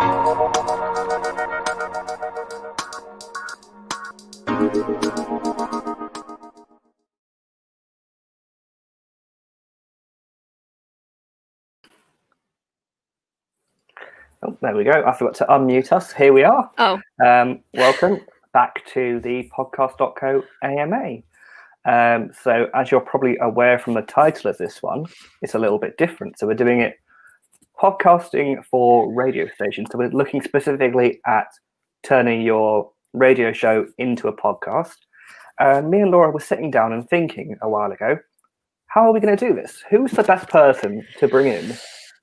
Oh, there we go. I forgot to unmute us. Here we are. Oh. Welcome back to the podcast.co AMA. So as you're probably aware from the title of this one, it's a little bit different. So we're doing it podcasting for radio stations. So we're looking specifically at turning your radio show into a podcast. Me and Laura were sitting down and thinking a while ago, how are we going to do this? Who's the best person to bring in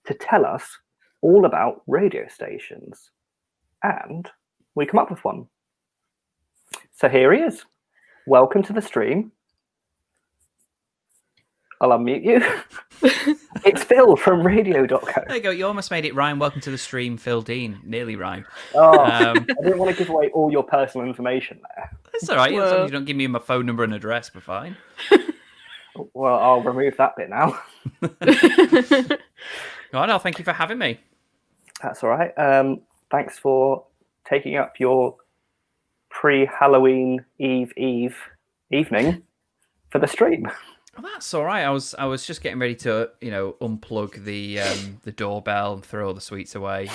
to tell us all about radio stations? And we come up with one. So here he is. Welcome to the stream. I'll unmute you. It's Phil from Radio.co. There you go. You almost made it rhyme. Welcome to the stream, Phil Dean. Nearly rhyme. Oh, I didn't want to give away all your personal information there. That's all right. As long as you don't give me my phone number and address, we're fine. Well, I'll remove that bit now. Oh, no, thank you for having me. That's all right. Thanks for taking up your pre-Halloween evening for the stream. Well, that's all right. I was just getting ready to, unplug the doorbell and throw all the sweets away.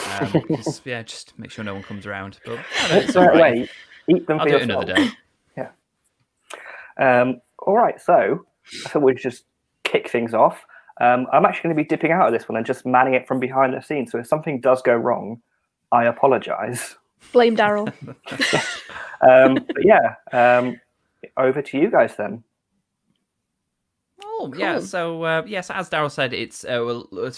Just make sure no one comes around. But it's all right. Eat them for yourself. I'll do it another day. Yeah. All right. So I thought we'd just kick things off. I'm actually going to be dipping out of this one and just manning it from behind the scenes. So if something does go wrong, I apologise. Blame Daryl. Over to you guys then. Oh, cool. Yeah. So, yes, as Daryl said, it's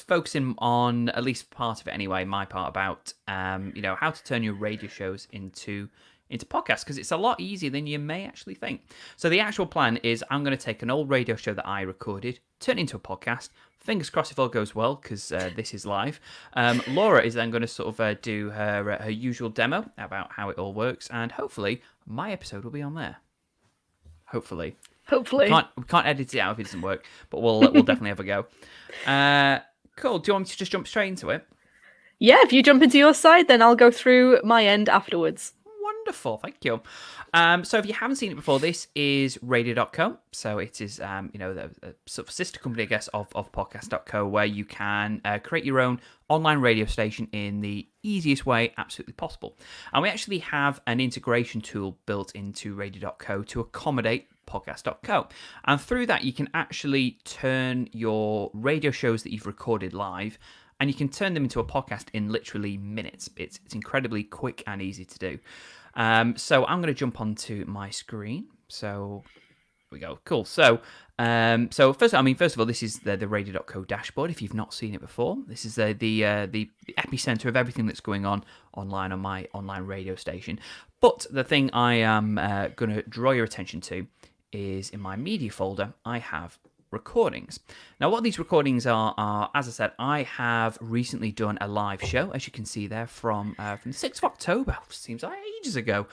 focusing on at least part of it anyway, my part about, how to turn your radio shows into podcasts, because it's a lot easier than you may actually think. So the actual plan is I'm going to take an old radio show that I recorded, turn it into a podcast. Fingers crossed if all goes well, because this is live. Laura is then going to sort of do her usual demo about how it all works, and hopefully my episode will be on there. Hopefully. We can't edit it out if it doesn't work, but we'll definitely have a go. Cool. Do you want me to just jump straight into it? Yeah, if you jump into your side, then I'll go through my end afterwards. Wonderful, thank you. So if you haven't seen it before, this is Radio.co. So it is, the sort of sister company, I guess, of Podcast.co, where you can create your own online radio station in the easiest way absolutely possible. And we actually have an integration tool built into Radio.co to accommodate Podcast.co. And through that, you can actually turn your radio shows that you've recorded live, and you can turn them into a podcast in literally minutes. It's incredibly quick and easy to do. So I'm going to jump onto my screen. So here we go. Cool. So first of all, this is the Radio.co dashboard. If you've not seen it before, this is the epicenter of everything that's going on online on my online radio station. But the thing I am going to draw your attention to is in my media folder, I have recordings. Now, what these recordings are, as I said, I have recently done a live show, as you can see there, from the 6th of October, which seems like ages ago.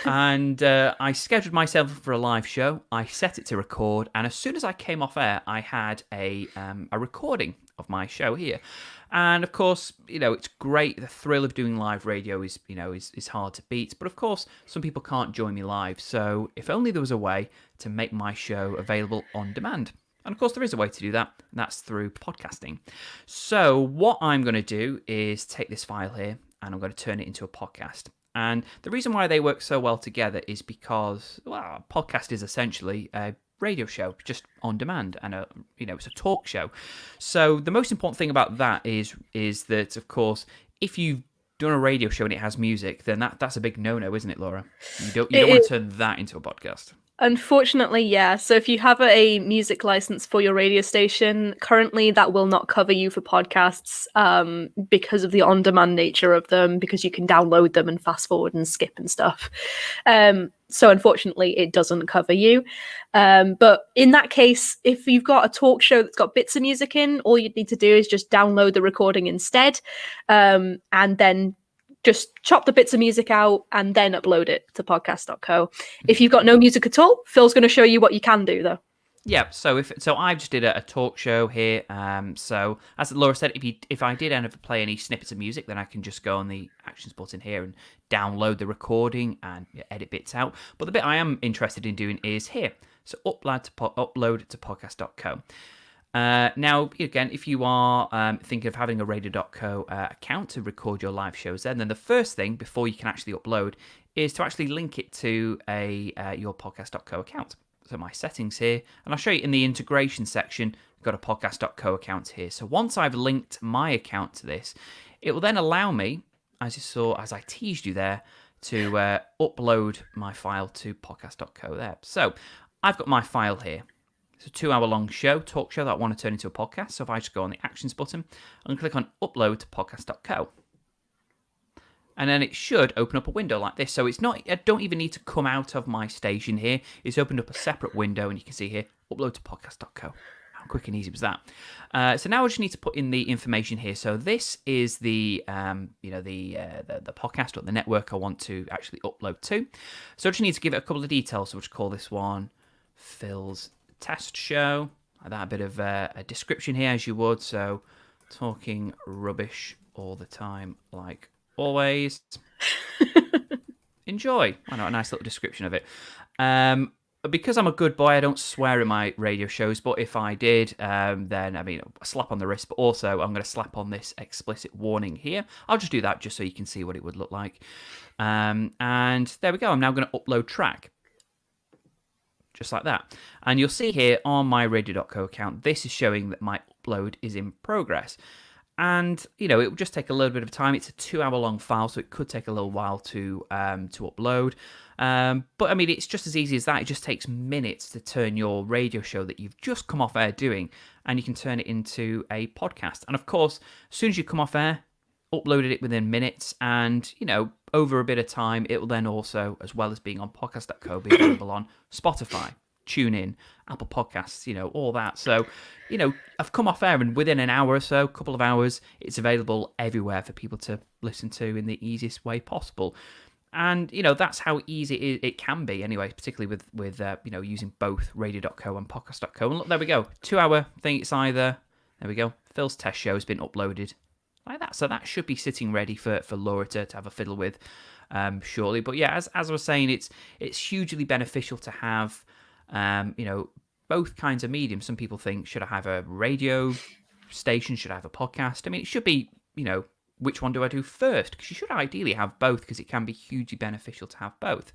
And I scheduled myself for a live show. I set it to record, and as soon as I came off air, I had a recording of my show here. And of course, it's great. The thrill of doing live radio is hard to beat. But of course, some people can't join me live. So if only there was a way to make my show available on demand. And of course, there is a way to do that, and that's through podcasting. So what I'm going to do is take this file here, and I'm going to turn it into a podcast. And the reason why they work so well together is because, well, a podcast is essentially a radio show, just on demand, and it's a talk show. So the most important thing about that is that, of course, if you've done a radio show and it has music, then that's a big no-no, isn't it, Laura? You don't want to turn that into a podcast. Unfortunately, yeah. So if you have a music license for your radio station, currently that will not cover you for podcasts because of the on-demand nature of them, because you can download them and fast forward and skip and stuff. So unfortunately, it doesn't cover you. But in that case, if you've got a talk show that's got bits of music in, all you'd need to do is just download the recording instead, and then just chop the bits of music out and then upload it to podcast.co. If you've got no music at all, Phil's going to show you what you can do, though. Yeah, so I just did a talk show here. So as Laura said, if I did end up play any snippets of music, then I can just go on the actions button here and download the recording and edit bits out. But the bit I am interested in doing is here. So upload to podcast.co. Now, again, if you are thinking of having a Radio.co account to record your live shows then the first thing before you can actually upload is to actually link it to your podcast.co account. So my settings here, and I'll show you in the integration section, we've got a podcast.co account here. So once I've linked my account to this, it will then allow me, as you saw, as I teased you there, to upload my file to podcast.co there. So I've got my file here. It's a 2-hour-long talk show that I want to turn into a podcast. So if I just go on the actions button and click on upload to podcast.co, and then it should open up a window like this. So it's not, I don't even need to come out of my station here. It's opened up a separate window, and you can see here, upload to podcast.co. How quick and easy was that? So now I just need to put in the information here. So this is the podcast or the network I want to actually upload to. So I just need to give it a couple of details. So we'll just call this one Phil's Test Show. That bit of a description here, as you would. So talking rubbish all the time, like always. Enjoy. I know, a nice little description of it. Because I'm a good boy, I don't swear in my radio shows, but if I did, then, a slap on the wrist, but also I'm going to slap on this explicit warning here. I'll just do that just so you can see what it would look like. And there we go. I'm now going to upload track. Just like that. And you'll see here on my Radio.co account, this is showing that my upload is in progress. And, it will just take a little bit of time. It's a 2-hour-long file, so it could take a little while to upload. But, it's just as easy as that. It just takes minutes to turn your radio show that you've just come off air doing, and you can turn it into a podcast. And, of course, as soon as you come off air, uploaded it within minutes, and, over a bit of time, it will then also, as well as being on podcast.co, be available on Spotify, TuneIn, Apple Podcasts, all that. So, I've come off air, and within an hour or so, couple of hours, it's available everywhere for people to listen to in the easiest way possible. And, that's how easy it can be anyway, particularly with using both Radio.co and Podcast.co. And look, there we go. 2-hour thing. It's either, there we go, Phil's Test Show has been uploaded like that. So that should be sitting ready for Laura to have a fiddle with shortly. But yeah, as I was saying, it's hugely beneficial to have, both kinds of mediums. Some people think, should I have a radio station? Should I have a podcast? It should be, which one do I do first? Because you should ideally have both, because it can be hugely beneficial to have both.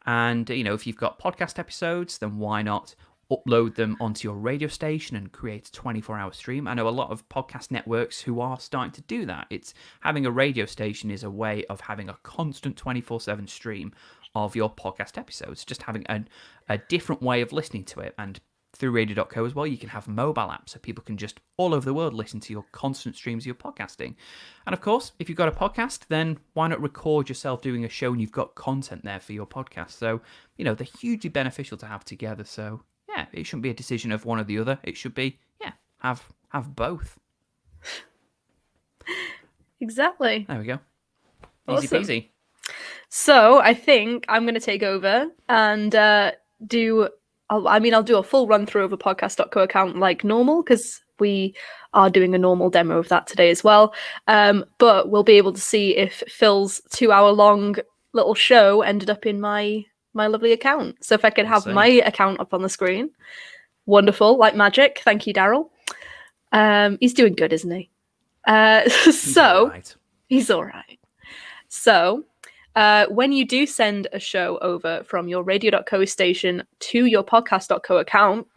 And, if you've got podcast episodes, then why not upload them onto your radio station and create a 24-hour stream? I know a lot of podcast networks who are starting to do that. It's having a radio station is a way of having a constant 24/7 stream of your podcast episodes, just having a different way of listening to it. And through Radio.co as well, you can have mobile apps so people can just all over the world listen to your constant streams of your podcasting. And of course, if you've got a podcast, then why not record yourself doing a show and you've got content there for your podcast? So, they're hugely beneficial to have together. So yeah, it shouldn't be a decision of one or the other. It should be, have both. Exactly. There we go. Awesome. Easy peasy. So I think I'm going to take over and I'll do a full run through of a podcast.co account like normal, because we are doing a normal demo of that today as well. But we'll be able to see if Phil's 2-hour-long little show ended up in my lovely account. So if I could have my account up on the screen. Wonderful, like magic. Thank you, Daryl. He's doing good, isn't he? He's all right. So when you do send a show over from your Radio.co station to your Podcast.co account,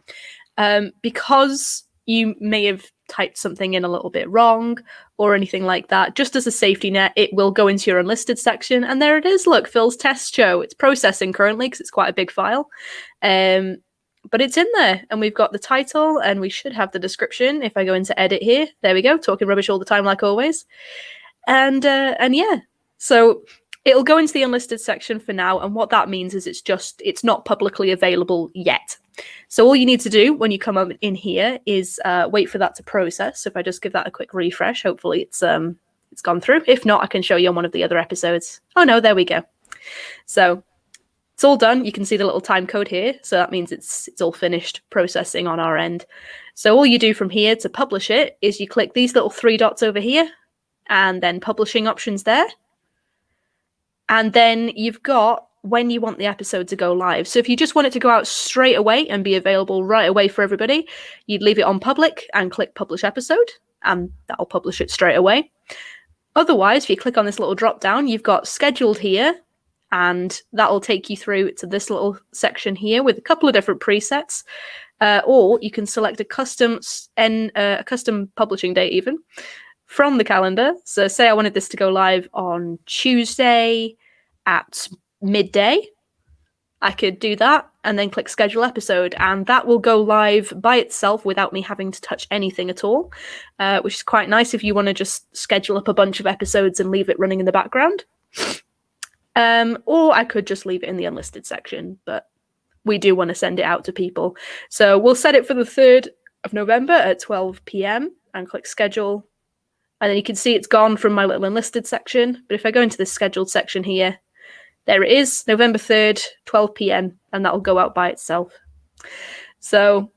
because you may have typed something in a little bit wrong or anything like that, just as a safety net, it will go into your unlisted section. And there it is. Look, Phil's Test Show. It's processing currently because it's quite a big file. But it's in there, and we've got the title, and we should have the description. If I go into edit here, there we go. Talking rubbish all the time, like always. And yeah, so it'll go into the unlisted section for now. And what that means is it's not publicly available yet. So all you need to do when you come up in here is wait for that to process. So if I just give that a quick refresh, hopefully it's gone through. If not, I can show you on one of the other episodes. Oh no, there we go. So it's all done. You can see the little time code here. So that means it's all finished processing on our end. So all you do from here to publish it is you click these little 3 dots over here and then publishing options there. And then you've got when you want the episode to go live. So if you just want it to go out straight away and be available right away for everybody, you'd leave it on public and click publish episode, and that'll publish it straight away. Otherwise, if you click on this little drop down, you've got scheduled here, and that'll take you through to this little section here with a couple of different presets. Or you can select a custom publishing date even from the calendar. So say I wanted this to go live on Tuesday at midday. I could do that and then click schedule episode, and that will go live by itself without me having to touch anything at all, which is quite nice if you want to just schedule up a bunch of episodes and leave it running in the background. Or I could just leave it in the unlisted section, but we do want to send it out to people. So we'll set it for the 3rd of November at 12 p.m. and click schedule. And then you can see it's gone from my little enlisted section. But if I go into the scheduled section here, there it is, November 3rd, 12 p.m. and that'll go out by itself. So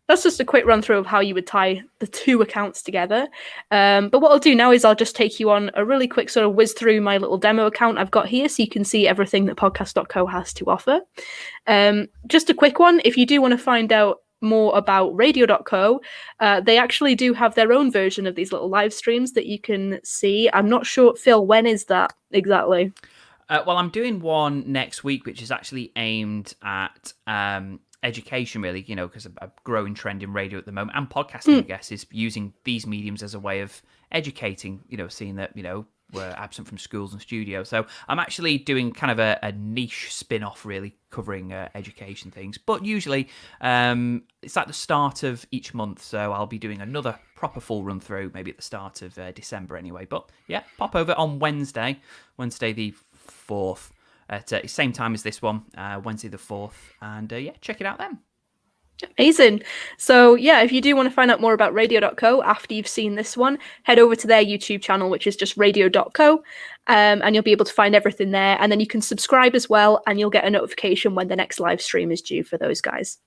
that's just a quick run through of how you would tie the 2 accounts together. But what I'll do now is I'll just take you on a really quick sort of whiz through my little demo account I've got here so you can see everything that podcast.co has to offer. Just a quick one, if you do want to find out more about Radio.co, they actually do have their own version of these little live streams that you can see. I'm not sure, Phil, when is that exactly? Well, I'm doing one next week, which is actually aimed at education, really, because a growing trend in radio at the moment and podcasting, I guess, is using these mediums as a way of educating, seeing that, we're absent from schools and studios. So I'm actually doing kind of a niche spin-off, really, covering education things. But usually it's at the start of each month, so I'll be doing another proper full run-through, maybe at the start of December anyway. But yeah, pop over on Wednesday the 4th, at the same time as this one, Wednesday the 4th, and check it out then. Amazing. So yeah, if you do want to find out more about Radio.co after you've seen this one, head over to their YouTube channel, which is just Radio.co, and you'll be able to find everything there. And then you can subscribe as well, and you'll get a notification when the next live stream is due for those guys.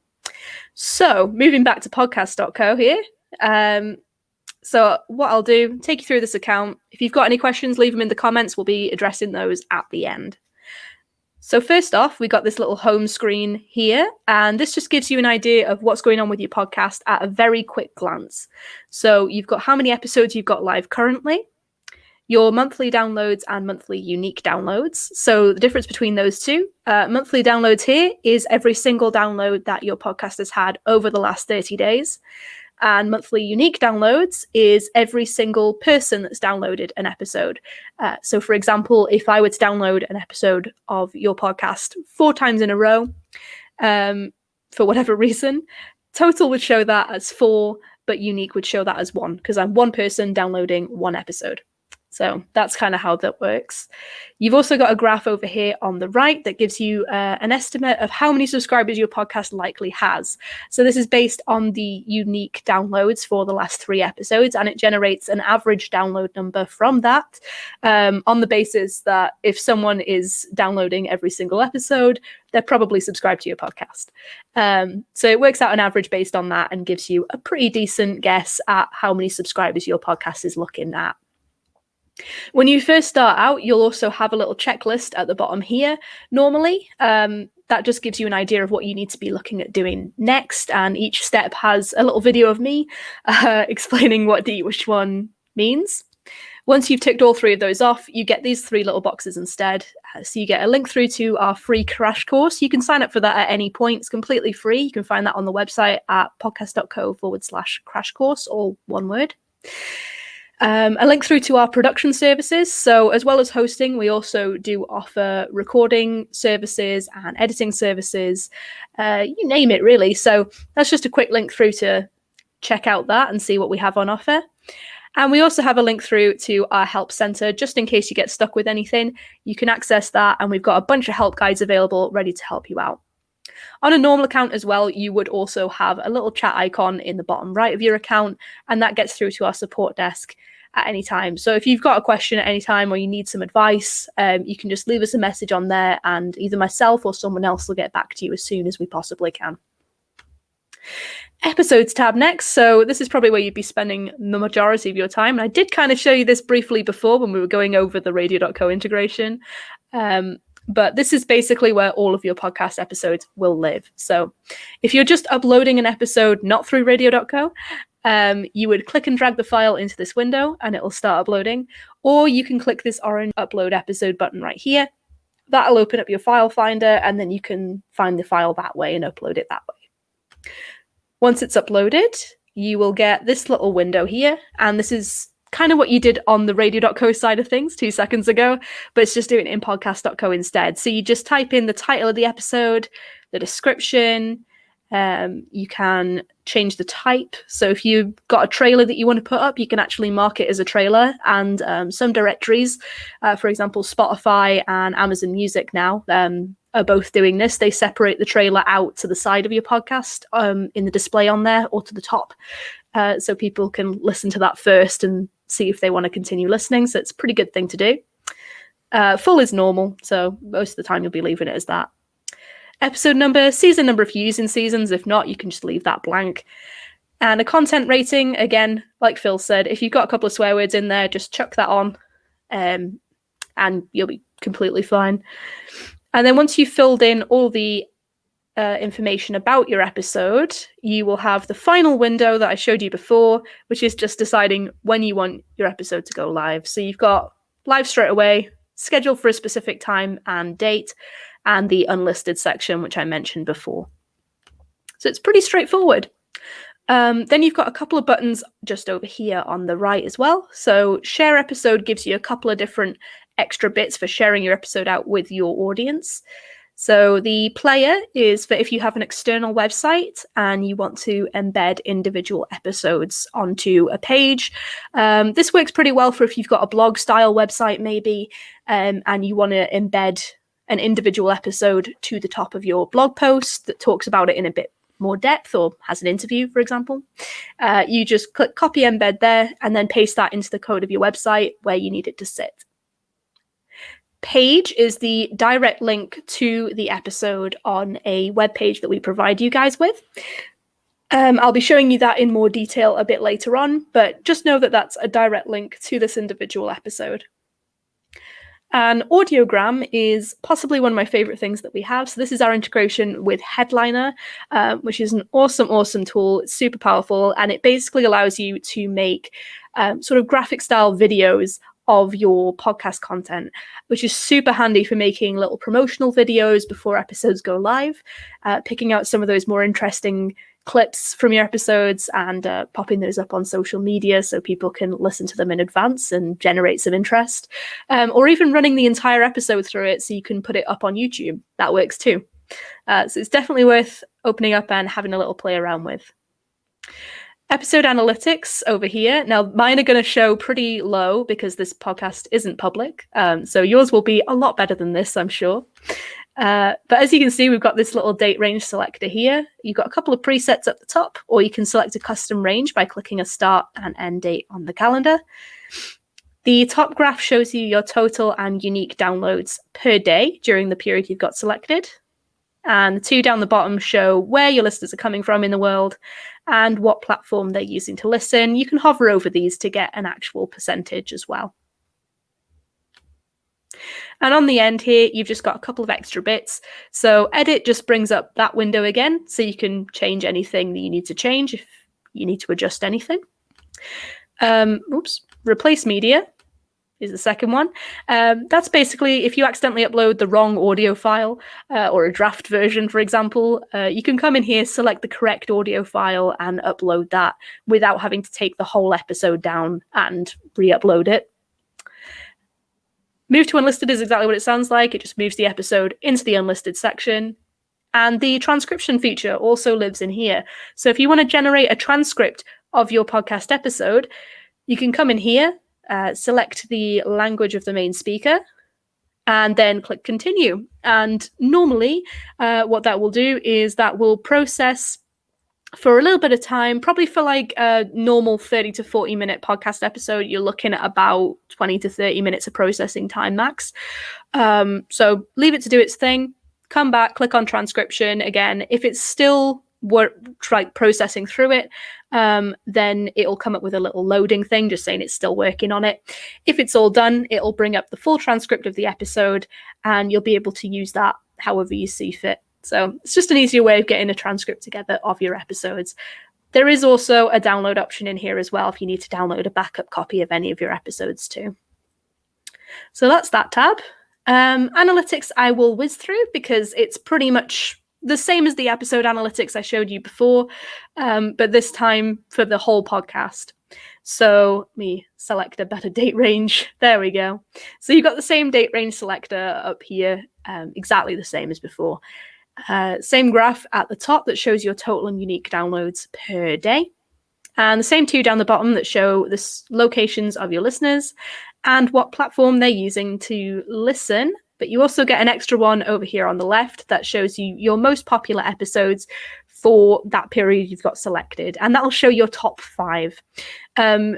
So moving back to podcast.co here. So what I'll do, take you through this account. If you've got any questions, leave them in the comments. We'll be addressing those at the end. So first off, we got this little home screen here, and this just gives you an idea of what's going on with your podcast at a very quick glance. So you've got how many episodes you've got live currently, your monthly downloads and monthly unique downloads. So the difference between those two, monthly downloads here is every single download that your podcast has had over the last 30 days. And monthly unique downloads is every single person that's downloaded an episode. So for example, if I were to download an episode of your podcast 4 times in a row, for whatever reason, total would show that as 4, but unique would show that as 1, because I'm one person downloading 1 episode. So that's kind of how that works. You've also got a graph over here on the right that gives you an estimate of how many subscribers your podcast likely has. So this is based on the unique downloads for the last 3 episodes, and it generates an average download number from that on the basis that if someone is downloading every single episode, they're probably subscribed to your podcast. So it works out an average based on that and gives you a pretty decent guess at how many subscribers your podcast is looking at. When you first start out, you'll also have a little checklist at the bottom here. Normally, that just gives you an idea of what you need to be looking at doing next. And each step has a little video of me explaining what each one means. Once you've ticked all 3 of those off, you get these 3 little boxes instead. So you get a link through to our free crash course. You can sign up for that at any point. It's completely free. You can find that on the website at podcast.co/crash course, all one word. A link through to our production services. So as well as hosting, we also do offer recording services and editing services, you name it really. So that's just a quick link through to check out that and see what we have on offer. And we also have a link through to our help center, just in case you get stuck with anything. You can access that, and we've got a bunch of help guides available ready to help you out. On a normal account as well, you would also have a little chat icon in the bottom right of your account, and that gets through to our support desk. at any time. So if you've got a question at any time or you need some advice, you can just leave us a message on there and either myself or someone else will get back to you as soon as we possibly can. Episodes tab next. So this is probably where you'd be spending the majority of your time. And I did kind of show you this briefly before when we were going over the Radio.co integration. But this is basically where all of your podcast episodes will live. So if you're just uploading an episode not through Radio.co, you would click and drag the file into this window and it will start uploading. Or you can click this orange upload episode button right here. That'll open up your file finder and then you can find the file that way and upload it that way. Once it's uploaded, you will get this little window here. And this is kind of what you did on the Radio.co side of things 2 seconds ago, but it's just doing it in podcast.co instead. So you just type in the title of the episode, the description, you can change the type. So if you've got a trailer that you want to put up, you can actually mark it as a trailer. And some directories, for example, Spotify and Amazon Music now, are both doing this. They separate the trailer out to the side of your podcast in the display on there or to the top. So people can listen to that first and see if they want to continue listening. So it's a pretty good thing to do. Full is normal. So most of the time you'll be leaving it as that. Episode number, season number if you're using seasons. If not, you can just leave that blank. And a content rating, again, like Phil said, if you've got a couple of swear words in there, just chuck that on and you'll be completely fine. And then once you've filled in all the information about your episode, you will have the final window that I showed you before, which is just deciding when you want your episode to go live. So you've got live straight away, scheduled for a specific time and date, and the unlisted section, which I mentioned before. So it's pretty straightforward. Then you've got a couple of buttons just over here on the right as well. So share episode gives you a couple of different extra bits for sharing your episode out with your audience. So the player is for if you have an external website and you want to embed individual episodes onto a page. This works pretty well for if you've got a blog style website maybe, and you want to embed an individual episode to the top of your blog post that talks about it in a bit more depth or has an interview, for example. You just click copy embed there and then paste that into the code of your website where you need it to sit. Page is the direct link to the episode on a web page that we provide you guys with. I'll be showing you that in more detail a bit later on, but just know that that's a direct link to this individual episode. And audiogram is possibly one of my favorite things that we have. So this is our integration with Headliner, which is an awesome tool. It's super powerful, and it basically allows you to make sort of graphic style videos of your podcast content, which is super handy for making little promotional videos before episodes go live, picking out some of those more interesting clips from your episodes and popping those up on social media so people can listen to them in advance and generate some interest, or even running the entire episode through it so you can put it up on YouTube. That works too. So it's definitely worth opening up and having a little play around with. Episode analytics over here. Now, mine are going to show pretty low because this podcast isn't public. So yours will be a lot better than this, I'm sure. But as you can see, we've got this little date range selector here. You've got a couple of presets at the top, or you can select a custom range by clicking a start and end date on the calendar. The top graph shows you your total and unique downloads per day during the period you've got selected. And the two down the bottom show where your listeners are coming from in the world and what platform they're using to listen. You can hover over these to get an actual percentage as well. And on the end here, you've just got a couple of extra bits. So edit just brings up that window again, so you can change anything that you need to change if you need to adjust anything. Replace media is the second one. That's basically if you accidentally upload the wrong audio file or a draft version, for example, you can come in here, select the correct audio file and upload that without having to take the whole episode down and re-upload it. Move to unlisted is exactly what it sounds like. It just moves the episode into the unlisted section. And the transcription feature also lives in here. So if you want to generate a transcript of your podcast episode, you can come in here, select the language of the main speaker, and then click continue. And normally what that will do is that will process for a little bit of time, probably for like a normal 30 to 40 minute podcast episode, you're looking at about 20 to 30 minutes of processing time max. So leave it to do its thing, come back, click on transcription again. If it's still processing through it, then it'll come up with a little loading thing just saying it's still working on it. If it's all done, it'll bring up the full transcript of the episode, and you'll be able to use that however you see fit. So it's just an easier way of getting a transcript together of your episodes. There is also a download option in here as well if you need to download a backup copy of any of your episodes too. So that's that tab. Analytics I will whiz through because it's pretty much the same as the episode analytics I showed you before, but this time for the whole podcast. So let me select a better date range. There we go. So you've got the same date range selector up here, exactly the same as before. Same graph at the top that shows your total and unique downloads per day. And the same two down the bottom that show the locations of your listeners and what platform they're using to listen. But you also get an extra one over here on the left that shows you your most popular episodes for that period you've got selected. And that'll show your top 5.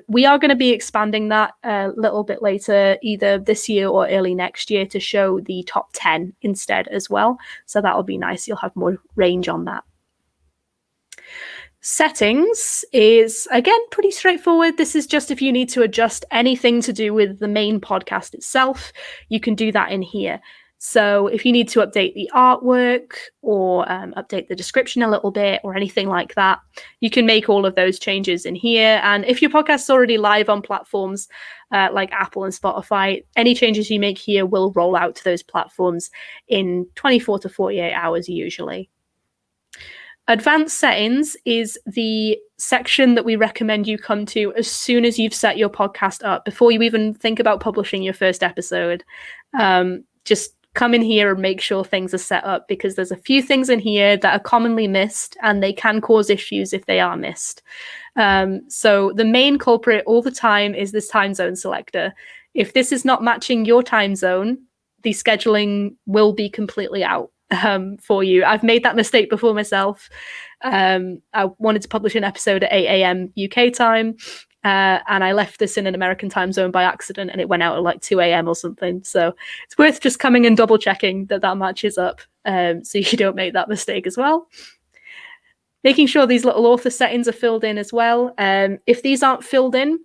We are going to be expanding that a little bit later, either this year or early next year, to show the top 10 instead as well. So that'll be nice. You'll have more range on that. Settings is, again, pretty straightforward. This is just if you need to adjust anything to do with the main podcast itself, you can do that in here. So if you need to update the artwork or update the description a little bit or anything like that, you can make all of those changes in here. And if your podcast's already live on platforms like Apple and Spotify, any changes you make here will roll out to those platforms in 24 to 48 hours usually. Advanced settings is the section that we recommend you come to as soon as you've set your podcast up, before you even think about publishing your first episode. Just come in here and make sure things are set up, because there's a few things in here that are commonly missed and they can cause issues if they are missed. So the main culprit all the time is this time zone selector. If this is not matching your time zone, the scheduling will be completely out for you. I've made that mistake before myself. I wanted to publish an episode at 8 a.m. UK time, and I left this in an American time zone by accident, and it went out at like 2 a.m. or something. So it's worth just coming and double checking that that matches up, so you don't make that mistake as well. Making sure these little author settings are filled in as well. If these aren't filled in,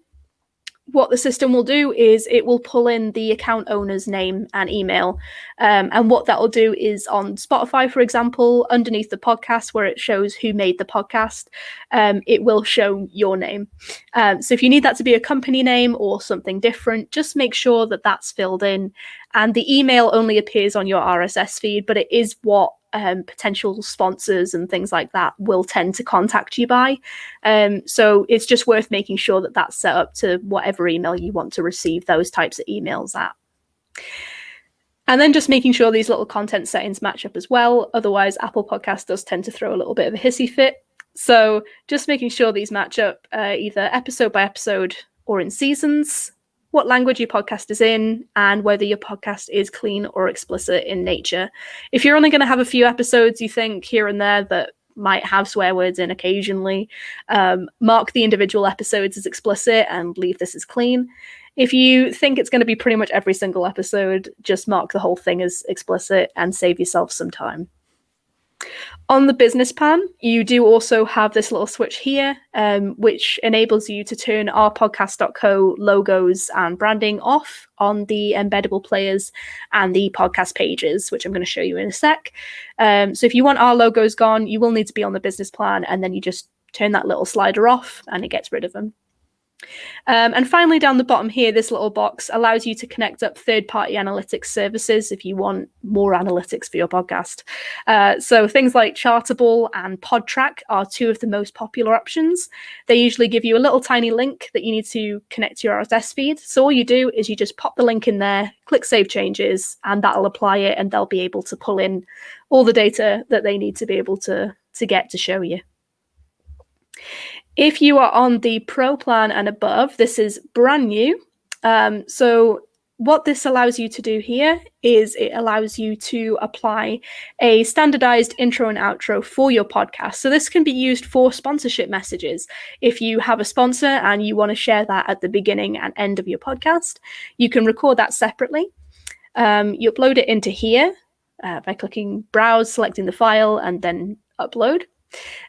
what the system will do is it will pull in the account owner's name and email. And what that will do is on Spotify, for example, underneath the podcast where it shows who made the podcast, it will show your name. So if you need that to be a company name or something different, just make sure that that's filled in. And the email only appears on your RSS feed, but it is what potential sponsors and things like that will tend to contact you by. So it's just worth making sure that that's set up to whatever email you want to receive those types of emails at. And then just making sure these little content settings match up as well. Otherwise, Apple Podcast does tend to throw a little bit of a hissy fit. So just making sure these match up either episode by episode or in seasons, what language your podcast is in, and whether your podcast is clean or explicit in nature. If you're only going to have a few episodes, you think here and there that might have swear words in occasionally, mark the individual episodes as explicit and leave this as clean. If you think it's going to be pretty much every single episode, just mark the whole thing as explicit and save yourself some time. On the business plan, you do also have this little switch here, which enables you to turn our Podcast.co logos and branding off on the embeddable players and the podcast pages, which I'm going to show you in a sec. So if you want our logos gone, you will need to be on the business plan, and then you just turn that little slider off and it gets rid of them. And finally, down the bottom here, this little box allows you to connect up third-party analytics services if you want more analytics for your podcast. So things like Chartable and Podtrack are two of the most popular options. They usually give you a little tiny link that you need to connect to your RSS feed. So all you do is you just pop the link in there, click Save Changes, and that'll apply it, and they'll be able to pull in all the data that they need to be able to get to show you. If you are on the Pro plan and above, this is brand new. So what this allows you to do here is it allows you to apply a standardized intro and outro for your podcast. So this can be used for sponsorship messages. If you have a sponsor and you want to share that at the beginning and end of your podcast, you can record that separately. You upload it into here by clicking browse, selecting the file, and then upload.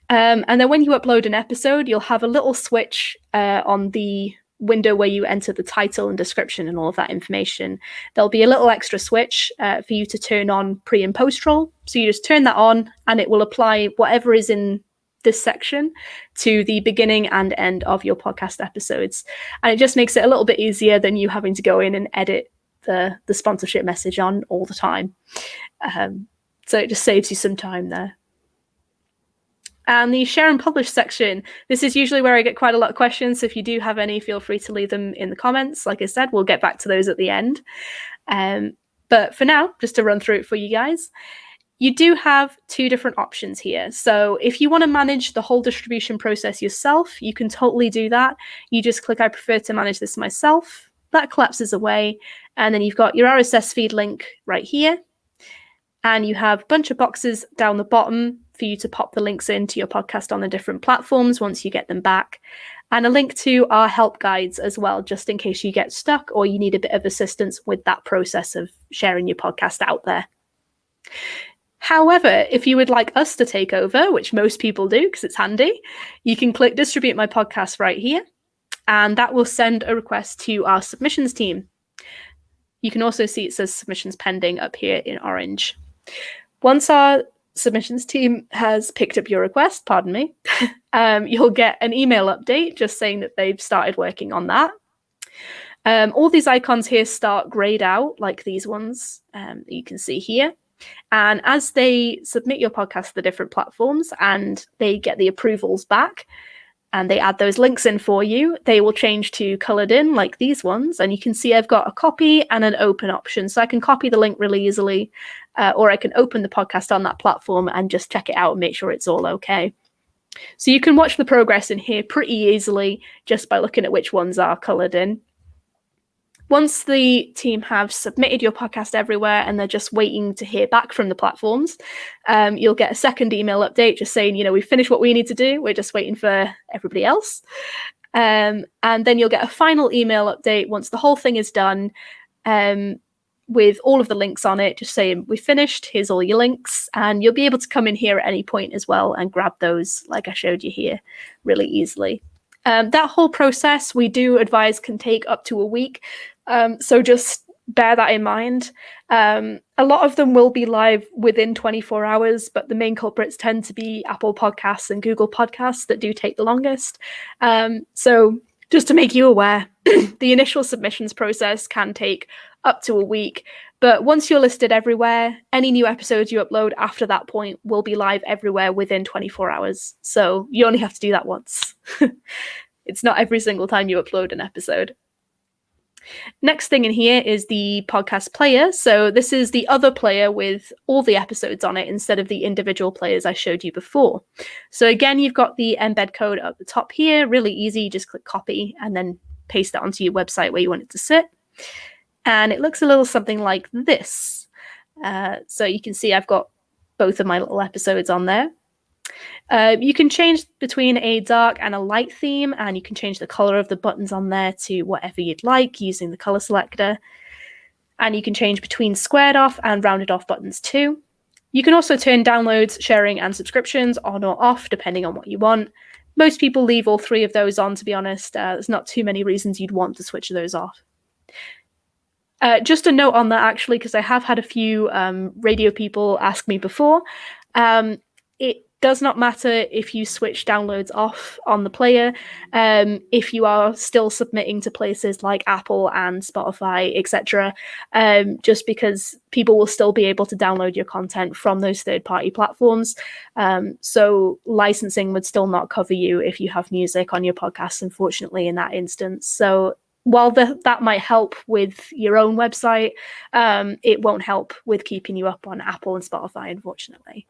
And then when you upload an episode, you'll have a little switch on the window where you enter the title and description and all of that information. There'll be a little extra switch for you to turn on pre and post roll. So you just turn that on and it will apply whatever is in this section to the beginning and end of your podcast episodes. And it just makes it a little bit easier than you having to go in and edit the sponsorship message on all the time. So it just saves you some time there. And the share and publish section, this is usually where I get quite a lot of questions. So if you do have any, feel free to leave them in the comments. Like I said, we'll get back to those at the end. But for now, just to run through it for you guys, you do have two different options here. So if you want to manage the whole distribution process yourself, you can totally do that. You just click, I prefer to manage this myself. That collapses away. And then you've got your RSS feed link right here. And you have a bunch of boxes down the bottom for you to pop the links into your podcast on the different platforms once you get them back. And a link to our help guides as well, just in case you get stuck or you need a bit of assistance with that process of sharing your podcast out there. However, if you would like us to take over, which most people do because it's handy, you can click distribute my podcast right here, and that will send a request to our submissions team. You can also see it says submissions pending up here in orange. Once our submissions team has picked up your request, pardon me, you'll get an email update just saying that they've started working on that. All these icons here start grayed out like these ones that you can see here. And as they submit your podcast to the different platforms and they get the approvals back and they add those links in for you, they will change to colored in like these ones. And you can see I've got a copy and an open option. So I can copy the link really easily, or I can open the podcast on that platform and just check it out and make sure it's all okay. So you can watch the progress in here pretty easily just by looking at which ones are colored in. Once the team have submitted your podcast everywhere and they're just waiting to hear back from the platforms, you'll get a second email update just saying, we've finished what we need to do. We're just waiting for everybody else. And then you'll get a final email update once the whole thing is done with all of the links on it, just saying, we finished, here's all your links. And you'll be able to come in here at any point as well and grab those like I showed you here really easily. That whole process, we do advise, can take up to a week. So just bear that in mind. A lot of them will be live within 24 hours, but the main culprits tend to be Apple Podcasts and Google Podcasts that do take the longest. So just to make you aware, the initial submissions process can take up to a week. But once you're listed everywhere, any new episodes you upload after that point will be live everywhere within 24 hours. So you only have to do that once. It's not every single time you upload an episode. Next thing in here is the podcast player. So this is the other player with all the episodes on it instead of the individual players I showed you before. So again, you've got the embed code at the top here. Really easy. Just click copy and then paste that onto your website where you want it to sit. And it looks a little something like this. So you can see I've got both of my little episodes on there. You can change between a dark and a light theme, and you can change the color of the buttons on there to whatever you'd like using the color selector. And you can change between squared off and rounded off buttons too. You can also turn downloads, sharing, and subscriptions on or off depending on what you want. Most people leave all three of those on, to be honest. There's not too many reasons you'd want to switch those off. Just a note on that, actually, because I have had a few radio people ask me before. It does not matter if you switch downloads off on the player, if you are still submitting to places like Apple and Spotify, etc., just because people will still be able to download your content from those third-party platforms. So licensing would still not cover you if you have music on your podcast, unfortunately, in that instance. So while that might help with your own website, it won't help with keeping you up on Apple and Spotify, unfortunately.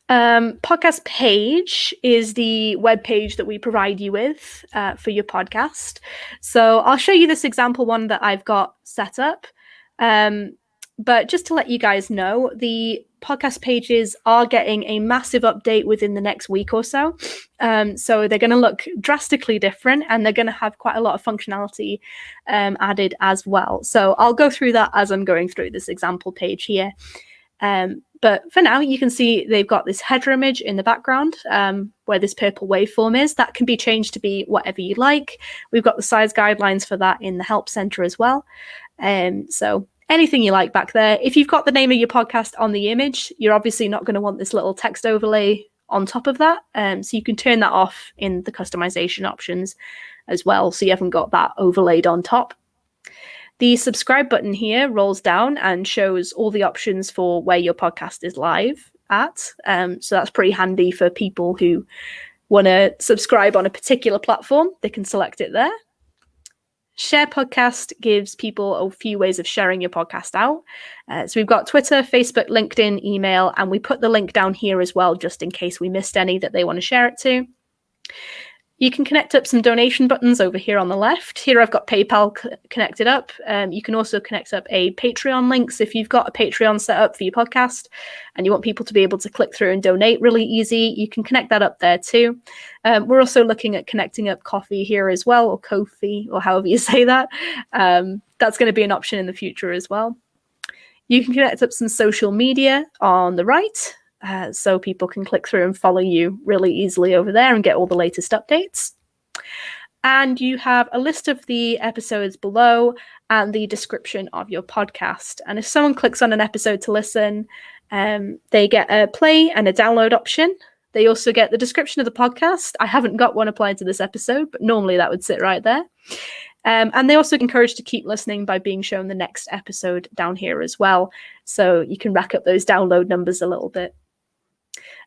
Podcast page is the web page that we provide you with for your podcast. So I'll show you this example one that I've got set up. But just to let you guys know, the podcast pages are getting a massive update within the next week or so. So they're going to look drastically different, and they're going to have quite a lot of functionality added as well. So I'll go through that as I'm going through this example page here. But for now, you can see they've got this header image in the background where this purple waveform is. That can be changed to be whatever you like. We've got the size guidelines for that in the help center as well. So anything you like back there. If you've got the name of your podcast on the image, you're obviously not going to want this little text overlay on top of that. So you can turn that off in the customization options as well, so you haven't got that overlaid on top. The subscribe button here rolls down and shows all the options for where your podcast is live at. So that's pretty handy for people who want to subscribe on a particular platform. They can select it there. Share podcast gives people a few ways of sharing your podcast out. So we've got Twitter, Facebook, LinkedIn, email, and we put the link down here as well, just in case we missed any that they want to share it to. You can connect up some donation buttons over here on the left. Here I've got PayPal connected up. You can also connect up a Patreon link. So if you've got a Patreon set up for your podcast and you want people to be able to click through and donate really easy, you can connect that up there too. We're also looking at connecting up Ko-fi here as well, or Ko-fi, or however you say that. That's going to be an option in the future as well. You can connect up some social media on the right. So people can click through and follow you really easily over there and get all the latest updates. And you have a list of the episodes below and the description of your podcast. And if someone clicks on an episode to listen, they get a play and a download option. They also get the description of the podcast. I haven't got one applied to this episode, but normally that would sit right there. And they also encourage to keep listening by being shown the next episode down here as well. So you can rack up those download numbers a little bit.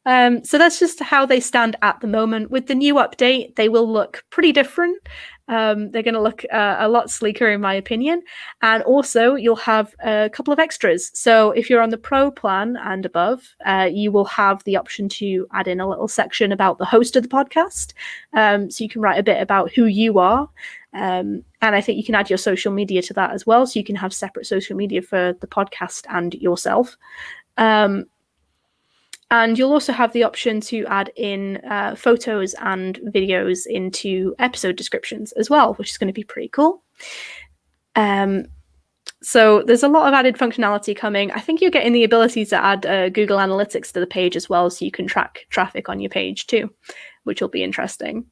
So that's just how they stand at the moment. With the new update, they will look pretty different. They're going to look a lot sleeker, in my opinion. And also, you'll have a couple of extras. So if you're on the Pro plan and above, you will have the option to add in a little section about the host of the podcast. So you can write a bit about who you are. And I think you can add your social media to that as well. So you can have separate social media for the podcast and yourself. And you'll also have the option to add in photos and videos into episode descriptions as well, which is going to be pretty cool. So there's a lot of added functionality coming. I think you're getting the ability to add Google Analytics to the page as well, so you can track traffic on your page too, which will be interesting.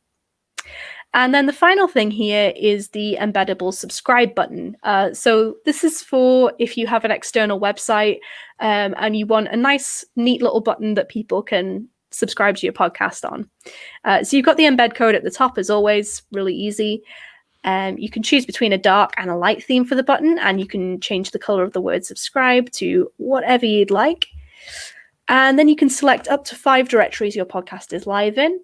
And then the final thing here is the embeddable subscribe button. So this is for if you have an external website and you want a nice, neat little button that people can subscribe to your podcast on. So you've got the embed code at the top, as always, really easy. You can choose between a dark and a light theme for the button, and you can change the color of the word subscribe to whatever you'd like. And then you can select up to 5 directories your podcast is live in.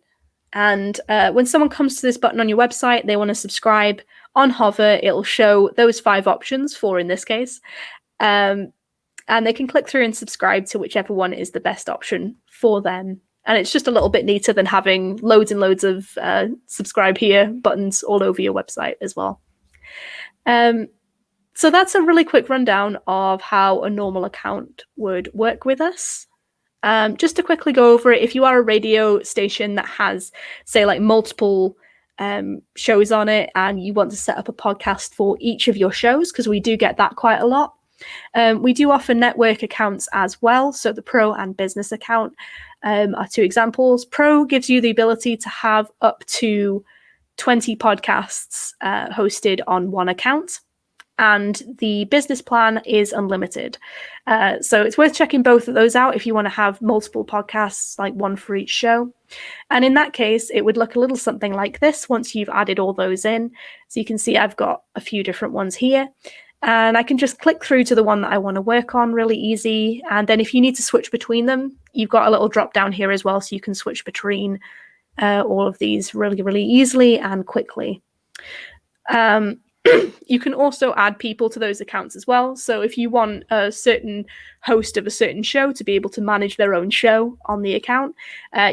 And when someone comes to this button on your website, they want to subscribe. On hover, it'll show those 5 options, 4 in this case. And they can click through and subscribe to whichever one is the best option for them. And it's just a little bit neater than having loads and loads of subscribe here buttons all over your website as well. So that's a really quick rundown of how a normal account would work with us. Just to quickly go over it, if you are a radio station that has, say, like multiple shows on it and you want to set up a podcast for each of your shows, because we do get that quite a lot. We do offer network accounts as well. So the Pro and Business account are 2 examples. Pro gives you the ability to have up to 20 podcasts hosted on one account. And the business plan is unlimited. So it's worth checking both of those out if you want to have multiple podcasts, like one for each show. And in that case, it would look a little something like this once you've added all those in. So you can see I've got a few different ones here. And I can just click through to the one that I want to work on really easy. And then if you need to switch between them, you've got a little drop down here as well. So you can switch between all of these really, really easily and quickly. You can also add people to those accounts as well. So if you want a certain host of a certain show to be able to manage their own show on the account,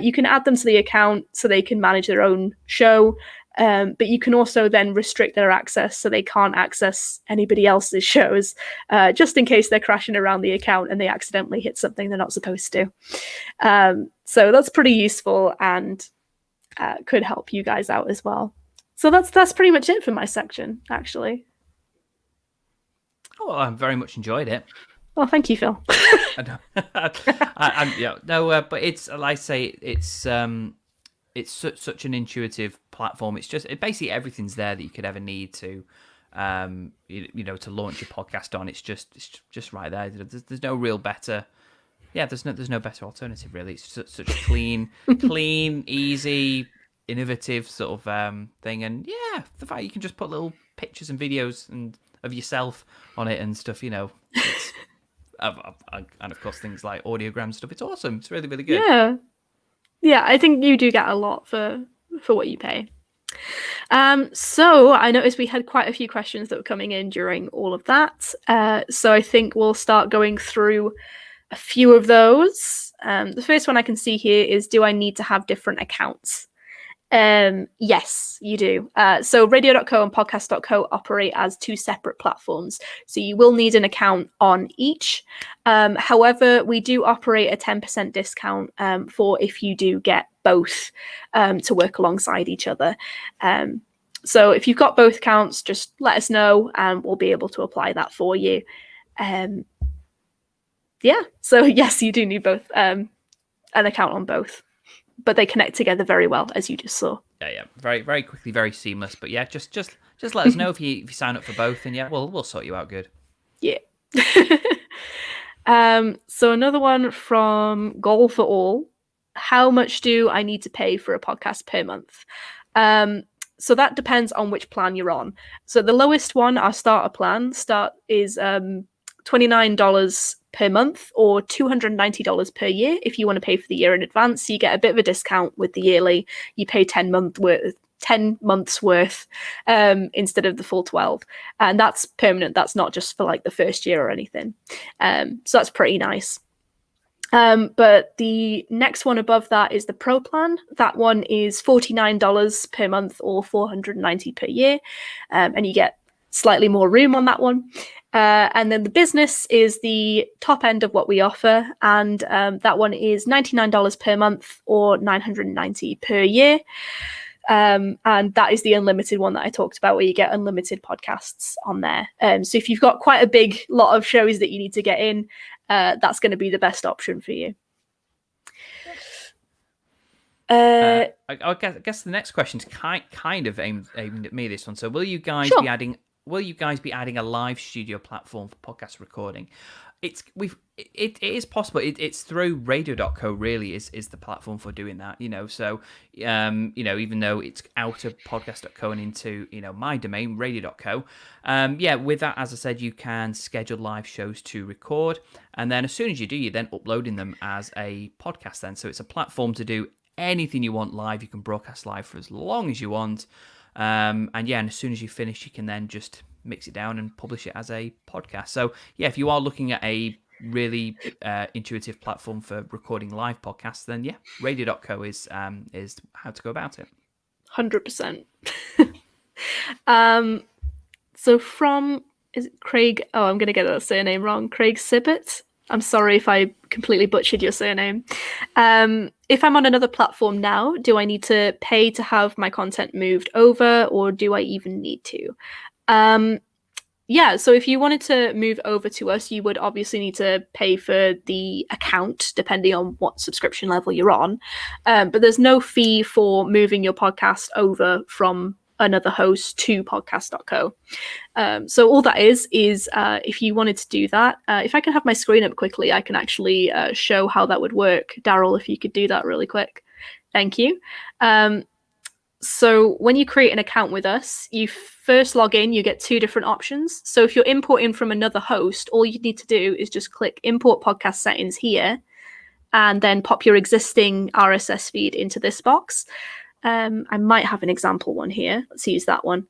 you can add them to the account so they can manage their own show. But you can also then restrict their access so they can't access anybody else's shows, just in case they're crashing around the account and they accidentally hit something they're not supposed to. So that's pretty useful and could help you guys out as well. So that's pretty much it for my section, actually. Oh, well, I very much enjoyed it. Well, thank you, Phil. But it's, like I say, it's such an intuitive platform. It's just basically everything's there that you could ever need to, to launch your podcast on. It's just right there. There's no real better. Yeah, there's no better alternative really. It's such a clean, easy, innovative sort of thing. And yeah, the fact you can just put little pictures and videos of yourself on it and stuff. It's, and of course things like audiogram stuff. It's awesome. It's really, really good. Yeah, I think you do get a lot for what you pay. So I noticed we had quite a few questions that were coming in during all of that. So I think we'll start going through a few of those. The first one I can see here is, do I need to have different accounts? Yes, you do. So Radio.co and Podcast.co operate as two separate platforms. So you will need an account on each. However, we do operate a 10% discount for if you do get both to work alongside each other. So if you've got both accounts, just let us know and we'll be able to apply that for you. So yes, you do need both an account on both. But they connect together very well, as you just saw. Yeah, very, very quickly, very seamless. But yeah, just let us know if you sign up for both, and yeah, we'll sort you out good. Yeah. So another one from Goal for All: how much do I need to pay for a podcast per month? So that depends on which plan you're on. So the lowest one, our starter plan, is $29 per month or $290 per year if you want to pay for the year in advance. So you get a bit of a discount with the yearly. You pay 10 months worth instead of the full 12, and that's permanent. That's not just for like the first year or anything. So that's pretty nice. But the next one above that is the Pro plan. That one is $49 per month or $490 per year, and you get slightly more room on that one. And then the business is the top end of what we offer, and that one is $99 per month or $990 per year. And that is the unlimited one that I talked about, where you get unlimited podcasts on there. So if you've got quite a big lot of shows that you need to get in, that's going to be the best option for you. I guess the next question is kind of aimed at me, this one. So will you guys be adding a live studio platform for podcast recording? It is possible. It's through Radio.co really is the platform for doing that. So even though it's out of Podcast.co and into my domain Radio.co, with that, as I said, you can schedule live shows to record, and then as soon as you do, you're then uploading them as a podcast. Then so it's a platform to do anything you want live. You can broadcast live for as long as you want. And as soon as you finish, you can then just mix it down and publish it as a podcast. So yeah, if you are looking at a really intuitive platform for recording live podcasts, then yeah, Radio.co is how to go about it. 100%. So is it Craig? Oh, I'm going to get that surname wrong. Craig Sibbett. I'm sorry if I completely butchered your surname. If I'm on another platform now, do I need to pay to have my content moved over, or do I even need to? So if you wanted to move over to us, you would obviously need to pay for the account, depending on what subscription level you're on. But there's no fee for moving your podcast over from another host to podcast.co. So all that is if you wanted to do that, if I can have my screen up quickly, I can actually show how that would work. Daryl, if you could do that really quick. Thank you. So when you create an account with us, you first log in, you get two different options. So if you're importing from another host, all you need to do is just click import podcast settings here, and then pop your existing RSS feed into this box. I might have an example one here. Let's use that one.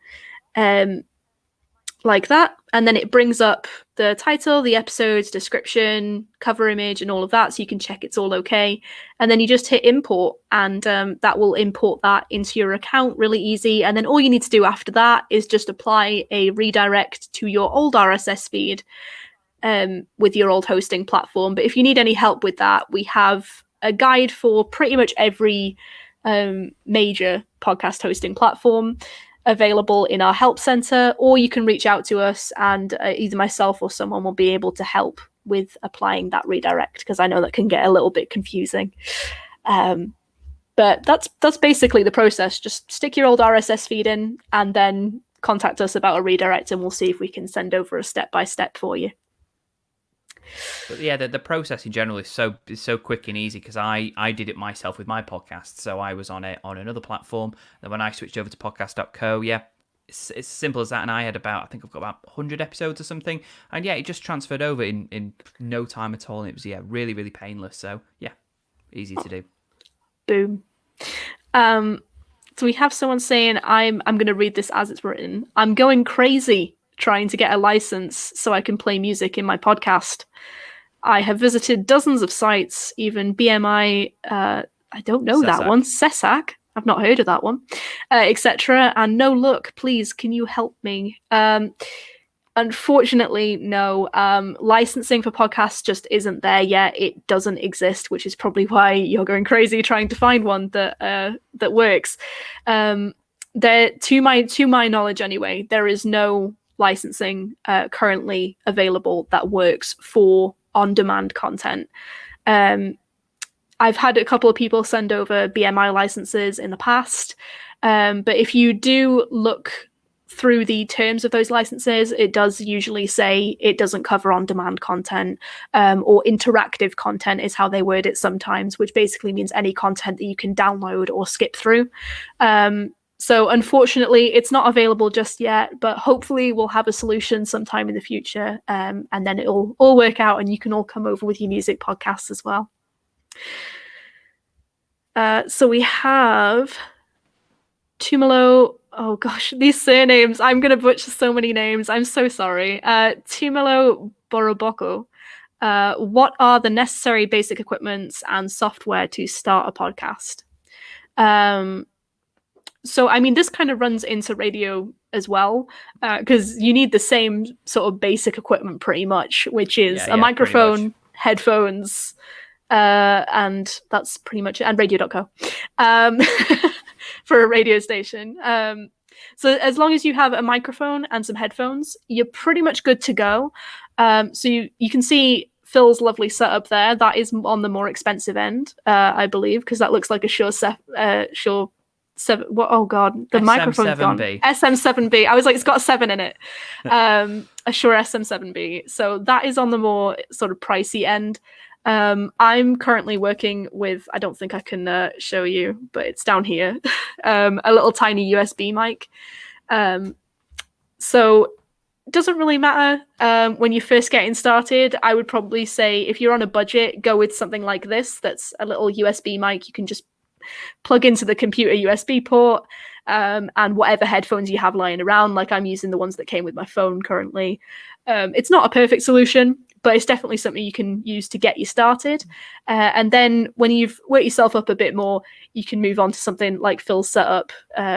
like that, and then it brings up the title, the episode's description, cover image, and all of that, so you can check it's all okay. And then you just hit import, and that will import that into your account really easy. And then all you need to do after that is just apply a redirect to your old RSS feed with your old hosting platform. But if you need any help with that, we have a guide for pretty much every major podcast hosting platform available in our help center, or you can reach out to us, and either myself or someone will be able to help with applying that redirect, because I know that can get a little bit confusing. But that's basically the process. Just stick your old RSS feed in and then contact us about a redirect, and we'll see if we can send over a step-by-step for you. But yeah, the process in general is so quick and easy, because I did it myself with my podcast. So I was on another platform. Then when I switched over to podcast.co, yeah, it's as simple as that. And I had I think I've got about 100 episodes or something. And yeah, it just transferred over in no time at all. And it was, yeah, really, really painless. So yeah, easy to do. Boom. So we have someone saying, I'm going to read this as it's written. I'm going crazy trying to get a license so I can play music in my podcast. I have visited dozens of sites, even BMI, I don't know that one, SESAC, I've not heard of that one, etc. And no luck. Please, can you help me? Unfortunately, no. Licensing for podcasts just isn't there yet. It doesn't exist, which is probably why you're going crazy trying to find one that works. There, to my knowledge anyway, there is no licensing currently available that works for on-demand content. I've had a couple of people send over BMI licenses in the past, but if you do look through the terms of those licenses, it does usually say it doesn't cover on-demand content, or interactive content is how they word it sometimes, which basically means any content that you can download or skip through. So unfortunately, it's not available just yet, but hopefully we'll have a solution sometime in the future, and then it'll all work out and you can all come over with your music podcasts as well. So we have Tumelo. Oh gosh, these surnames. I'm going to butcher so many names. I'm so sorry. Tumelo Boroboko. What are the necessary basic equipments and software to start a podcast? So, I mean, this kind of runs into radio as well, because you need the same sort of basic equipment pretty much, which is a microphone, headphones, and that's pretty much it, and Radio.co for a radio station. So as long as you have a microphone and some headphones, you're pretty much good to go. So you can see Phil's lovely setup there. That is on the more expensive end, I believe, because that looks like a Shure 7. What? Oh god, the microphone's gone. SM7B. I was like, it's got a 7 in it. A Shure SM7B. So that is on the more sort of pricey end. I'm currently working with, I don't think I can show you, but it's down here, a little tiny USB mic. So it doesn't really matter when you're first getting started. I would probably say if you're on a budget, go with something like this. That's a little USB mic. You can just plug into the computer USB port, and whatever headphones you have lying around. Like I'm using the ones that came with my phone currently. It's not a perfect solution, but it's definitely something you can use to get you started. And then when you've worked yourself up a bit more, you can move on to something like Phil's setup,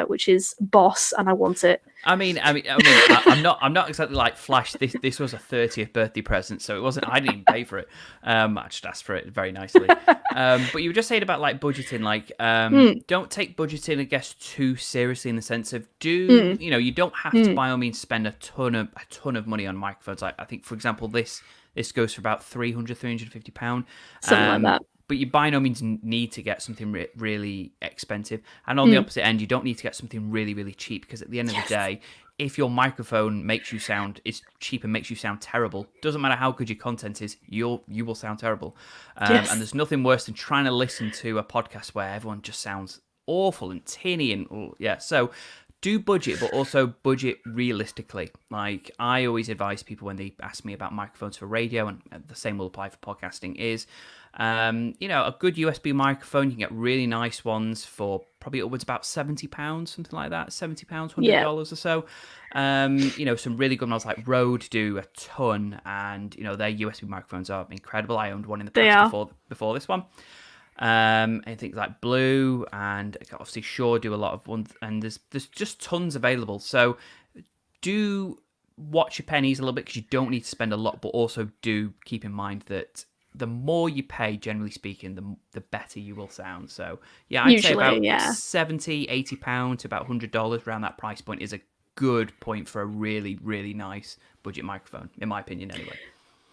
which is Boss, and I want it. I'm not exactly like Flash. This was a 30th birthday present, so it wasn't. I didn't even pay for it. I just asked for it very nicely. But you were just saying about like budgeting, like don't take budgeting, I guess, too seriously in the sense of you don't have to by all means spend a ton of money on microphones. Like I think, for example, this goes for about £350. Something like that. But you by no means need to get something really expensive. And on the opposite end, you don't need to get something really, really cheap, because at the end of the day, if your microphone is cheap and makes you sound terrible, doesn't matter how good your content is, you will sound terrible. And there's nothing worse than trying to listen to a podcast where everyone just sounds awful and tinny and so do budget, but also budget realistically. Like, I always advise people when they ask me about microphones for radio, and the same will apply for podcasting, is, a good USB microphone. You can get really nice ones for probably upwards about £70, something like that, £70, $100 or so. Some really good ones like Rode do a ton, and, their USB microphones are incredible. I owned one in the past before this one. And things like Blue and obviously Shure do a lot of ones, and there's just tons available. So do watch your pennies a little bit, because you don't need to spend a lot, but also do keep in mind that the more you pay, generally speaking, the better you will sound. So yeah, I'd say about £70, £80 to about $100 around that price point is a good point for a really, really nice budget microphone, in my opinion anyway.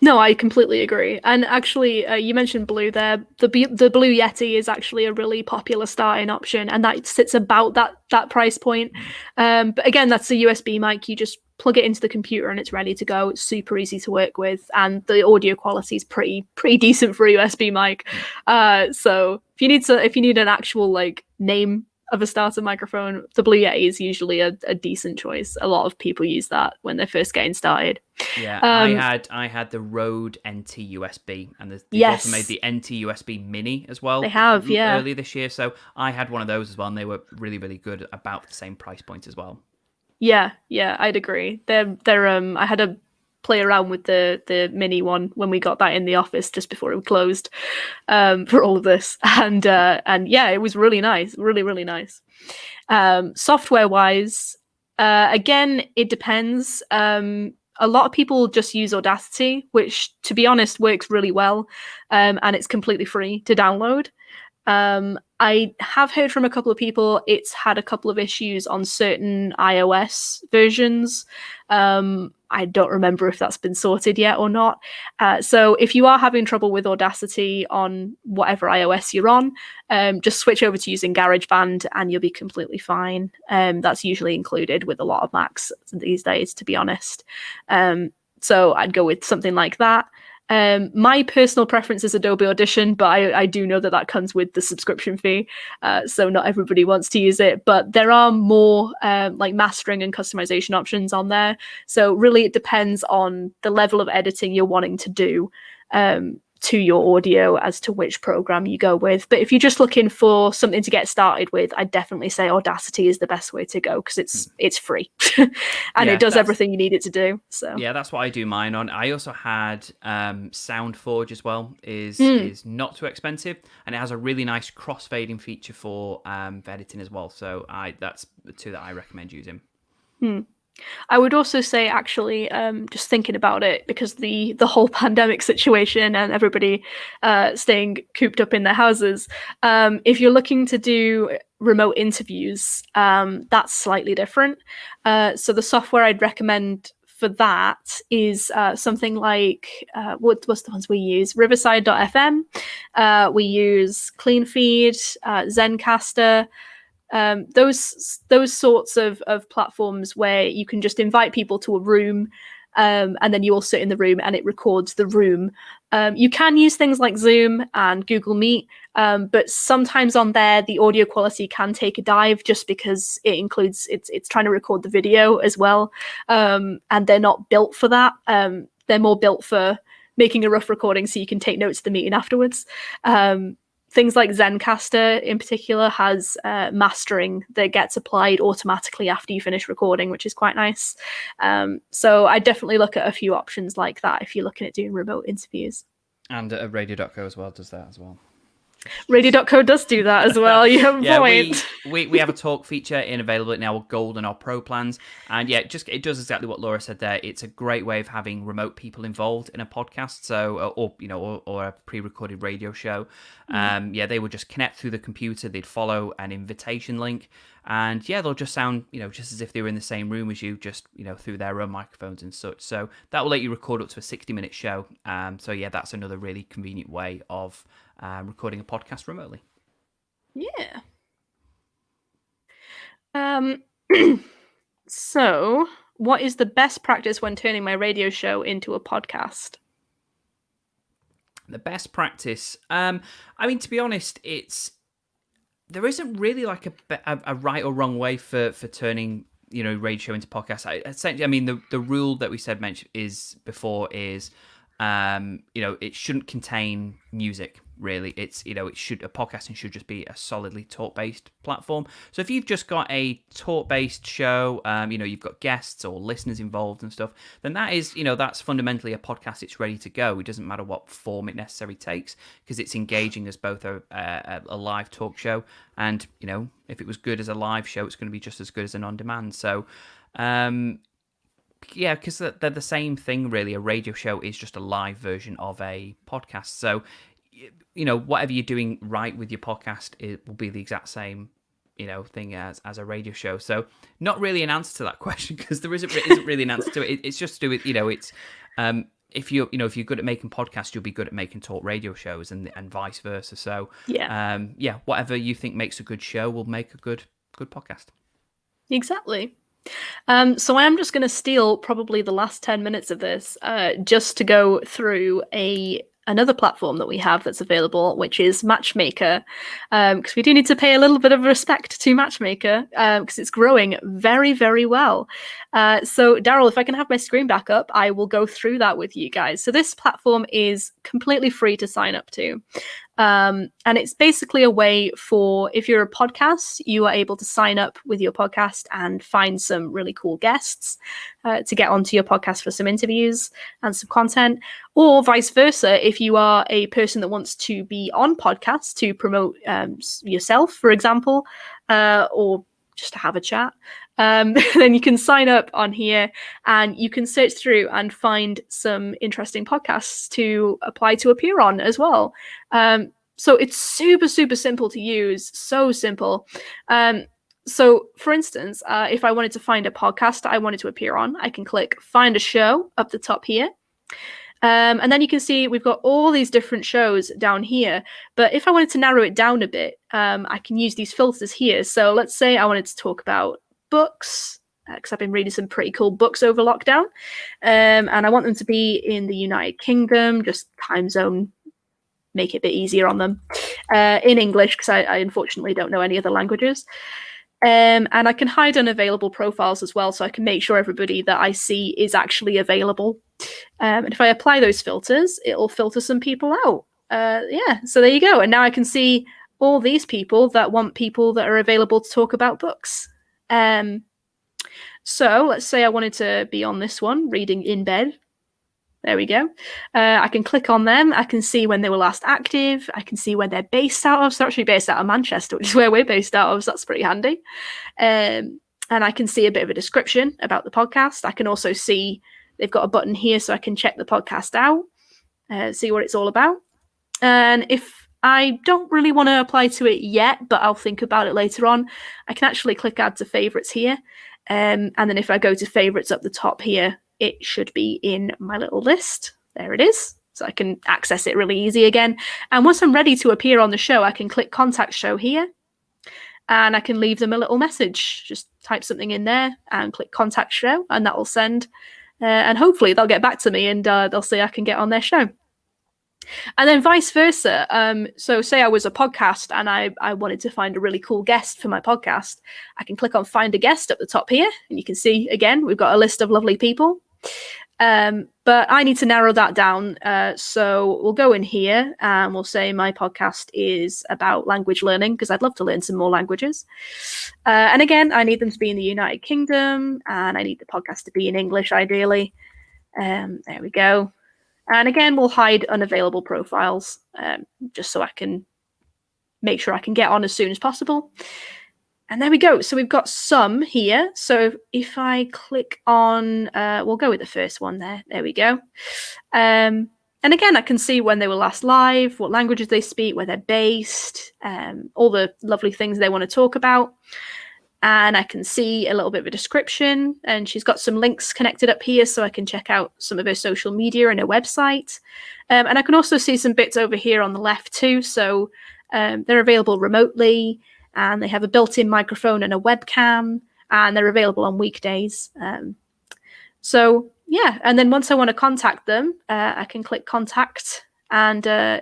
No, I completely agree. And actually, you mentioned Blue there. The Blue Yeti is actually a really popular starting option, and that sits about that price point. But again, that's a USB mic. You just plug it into the computer and it's ready to go. It's super easy to work with, and the audio quality is pretty decent for a USB mic. So if you need an actual name of a starter microphone, the Blue Yeti is usually a decent choice. A lot of people use that when they're first getting started. Yeah, I had the Rode NT USB, and they've also made the NT USB Mini as well. They have, earlier this year. So I had one of those as well, and they were really, really good, about the same price point as well. Yeah, I'd agree. They're I had a play around with the mini one when we got that in the office just before it closed for all of this, and yeah, it was really nice, really, really nice. Software wise, again, it depends. A lot of people just use Audacity, which, to be honest, works really well, and it's completely free to download. I have heard from a couple of people it's had a couple of issues on certain iOS versions. I don't remember if that's been sorted yet or not. So if you are having trouble with Audacity on whatever iOS you're on, just switch over to using GarageBand and you'll be completely fine. That's usually included with a lot of Macs these days, to be honest. So I'd go with something like that. My personal preference is Adobe Audition, but I do know that comes with the subscription fee, so not everybody wants to use it. But there are more mastering and customization options on there. So really, it depends on the level of editing you're wanting to do to your audio as to which program you go with. But if you're just looking for something to get started with, I'd definitely say Audacity is the best way to go, because it's free and it does everything you need it to do. So yeah, that's what I do mine on. I also had SoundForge as well. Is not too expensive, and it has a really nice cross-fading feature for editing as well. So that's the two that I recommend using. I would also say, actually, just thinking about it, because the whole pandemic situation and everybody staying cooped up in their houses, if you're looking to do remote interviews, that's slightly different. So the software I'd recommend for that is something like, what's the ones we use? Riverside.fm. We use CleanFeed, Zencaster. Those sorts of platforms where you can just invite people to a room, and then you all sit in the room and it records the room. You can use things like Zoom and Google Meet, but sometimes on there the audio quality can take a dive, just because it's trying to record the video as well, and they're not built for that. They're more built for making a rough recording so you can take notes of the meeting afterwards. Things like Zencaster in particular has mastering that gets applied automatically after you finish recording, which is quite nice. So I definitely look at a few options like that if you're looking at doing remote interviews. And Radio.co as well does that as well. Radio.co does do that as well. You have a point. We have a talk feature available in our Gold and our Pro plans, and it does exactly what Laura said there. It's a great way of having remote people involved in a podcast, or a pre-recorded radio show. They would just connect through the computer. They'd follow an invitation link, and they'll just sound just as if they were in the same room as you, just through their own microphones and such. So that will let you record up to a 60-minute show. That's another really convenient way of recording a podcast remotely. Yeah. So, what is the best practice when turning my radio show into a podcast? The best practice, to be honest, it's there isn't really like a right or wrong way for turning, you know, radio show into podcast. Essentially, I mean, the rule that we mentioned before is, you know, it shouldn't contain music. Really, it's, you know, a podcasting should just be a solidly talk-based platform. So if you've just got a talk-based show, you know, you've got guests or listeners involved and stuff, then that is, you know, that's fundamentally a podcast. It's ready to go. It doesn't matter what form it necessarily takes, because it's engaging as both a live talk show, and, you know, if it was good as a live show, it's going to be just as good as an on-demand. So, yeah, because they're the same thing, really. A radio show is just a live version of a podcast. So, you know, whatever you're doing right with your podcast, it will be the exact same, you know, thing as a radio show. So not really an answer to that question, because there isn't really an answer to it. It's just to do with, you know, it's if you're good at making podcasts, you'll be good at making talk radio shows, and vice versa. So yeah, whatever you think makes a good show will make a good podcast. Exactly. So I am just going to steal probably the last 10 minutes of this just to go through another platform that we have that's available, which is Matchmaker, because we do need to pay a little bit of respect to Matchmaker, because it's growing very, very well. So Daryl, if I can have my screen back up, I will go through that with you guys. So this platform is completely free to sign up to. And it's basically a way for, if you're a podcast, you are able to sign up with your podcast and find some really cool guests to get onto your podcast for some interviews and some content, or vice versa. If you are a person that wants to be on podcasts to promote yourself, for example, or just to have a chat, then you can sign up on here and you can search through and find some interesting podcasts to apply to appear on as well. So it's super, super simple to use. So simple. So for instance, if I wanted to find a podcast I wanted to appear on, I can click find a show up the top here. And then you can see we've got all these different shows down here. But if I wanted to narrow it down a bit, I can use these filters here. So let's say I wanted to talk about books, because I've been reading some pretty cool books over lockdown. And I want them to be in the United Kingdom, just time zone, make it a bit easier on them, in English, because I unfortunately don't know any other languages. And I can hide unavailable profiles as well, so I can make sure everybody that I see is actually available. And if I apply those filters, it'll filter some people out. Yeah, so there you go. And now I can see all these people that want people that are available to talk about books. So let's say I wanted to be on this one, reading in bed. There we go. I can click on them. I can see when they were last active. I can see where they're based out of. So they're actually based out of Manchester, which is where we're based out of. So that's pretty handy. And I can see a bit of a description about the podcast. I can also see they've got a button here so I can check the podcast out, see what it's all about. And if I don't really want to apply to it yet, but I'll think about it later on, I can actually click add to favorites here. And then if I go to favorites up the top here, it should be in my little list. There it is. So I can access it really easy again. And once I'm ready to appear on the show, I can click contact show here. And I can leave them a little message. Just type something in there and click contact show, and that will send. And hopefully they'll get back to me and they'll say I can get on their show. And then vice versa. So say I was a podcast and I wanted to find a really cool guest for my podcast. I can click on find a guest at the top here. And you can see, again, we've got a list of lovely people. But I need to narrow that down. So we'll go in here and we'll say my podcast is about language learning, because I'd love to learn some more languages. And again, I need them to be in the United Kingdom, and I need the podcast to be in English, ideally. There we go. And again, we'll hide unavailable profiles, just so I can make sure I can get on as soon as possible. And there we go. So we've got some here. So if I click on, we'll go with the first one there. There we go. And again, I can see when they were last live, what languages they speak, where they're based, all the lovely things they want to talk about. And I can see a little bit of a description, and she's got some links connected up here so I can check out some of her social media and her website. And I can also see some bits over here on the left too. So they're available remotely, and they have a built-in microphone and a webcam, and they're available on weekdays. So yeah, and then once I want to contact them, I can click contact and